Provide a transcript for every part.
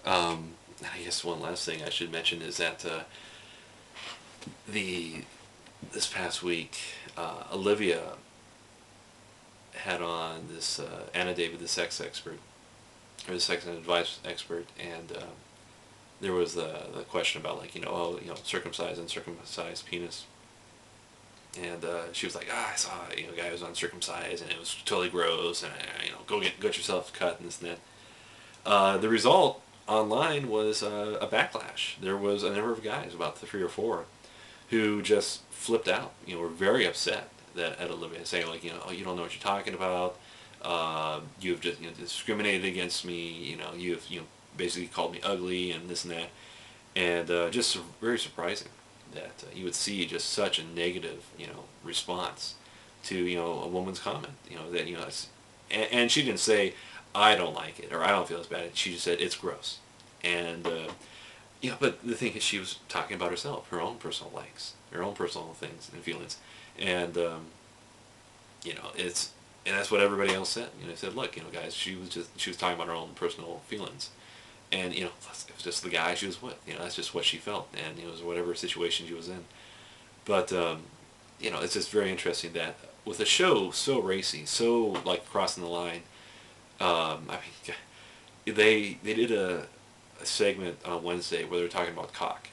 I guess one last thing I should mention is that the this past week, Olivia had on this Anna David, the sex expert, or the sex and advice expert, and there was the question about, like, circumcised and uncircumcised penis, and she was like, I saw a guy who was uncircumcised and it was totally gross, and get yourself cut and this and that. The result online was a backlash. There was a number of guys, about 3 or 4, who just flipped out. Were very upset at Olivia, saying, like, oh, you don't know what you're talking about. You've just discriminated against me. You've basically called me ugly and this and that, and just very surprising that you would see just such a negative response to a woman's comment. That and she didn't say, I don't like it, or I don't feel as bad. She just said it's gross. And but the thing is, she was talking about herself, her own personal likes, her own personal things and feelings, and it's and that's what everybody else said. They said, look, guys, she was talking about her own personal feelings, and it was just the guy she was with. That's just what she felt, and it was whatever situation she was in. But it's just very interesting that with a show so racy, so like crossing the line. I mean, they did a segment on Wednesday where they were talking about cock,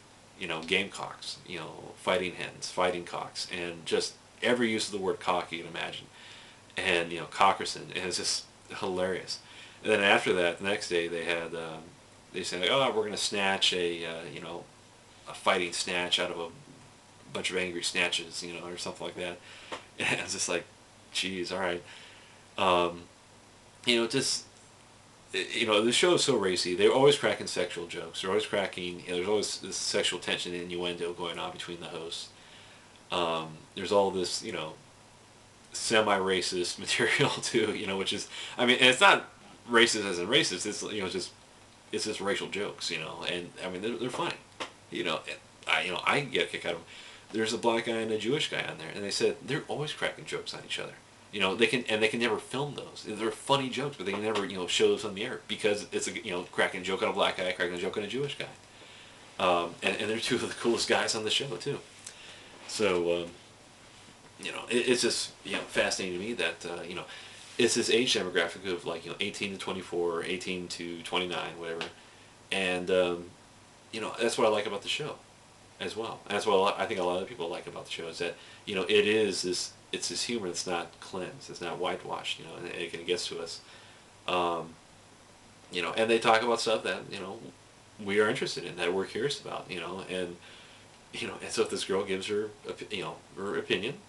game cocks, fighting hens, fighting cocks, and just every use of the word cock you can imagine, and cockerson, and it's just hilarious. And then after that, the next day they said, like, oh, we're gonna snatch a fighting snatch out of a bunch of angry snatches, or something like that. And it's just like, geez, all right. Just the show is so racy. They're always cracking sexual jokes. They're always cracking. There's always this sexual tension and innuendo going on between the hosts. There's all this semi-racist material too. Which is, I mean, and it's not racist as in racist. It's just racial jokes. And I mean they're funny. And I get a kick out of them. There's a black guy and a Jewish guy on there, and they said they're always cracking jokes on each other. They can never film those. They're funny jokes, but they can never show those on the air because it's a cracking a joke on a black guy, cracking a joke on a Jewish guy, and they're two of the coolest guys on the show too. So it's just fascinating to me that it's this age demographic of, like, 18 to 24, 18 to 29, whatever, and that's what I like about the show as well. And that's what I think a lot of people like about the show is that it is this. It's this humor that's not cleansed, it's not whitewashed, and it gets to us. And they talk about stuff that, we are interested in, that we're curious about, and so if this girl gives her, her opinion,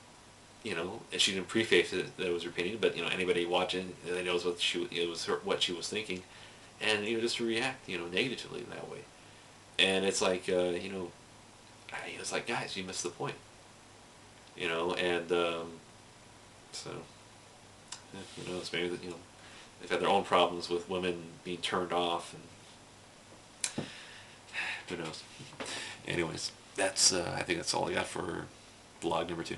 and she didn't preface it that it was her opinion, but, anybody watching, they knows what what she was thinking, and, just to react, negatively that way. And it's like, it's like, guys, you missed the point. And so who knows? Maybe that they've had their own problems with women being turned off, and who knows? Anyways, that's I think that's all I got for vlog number 2.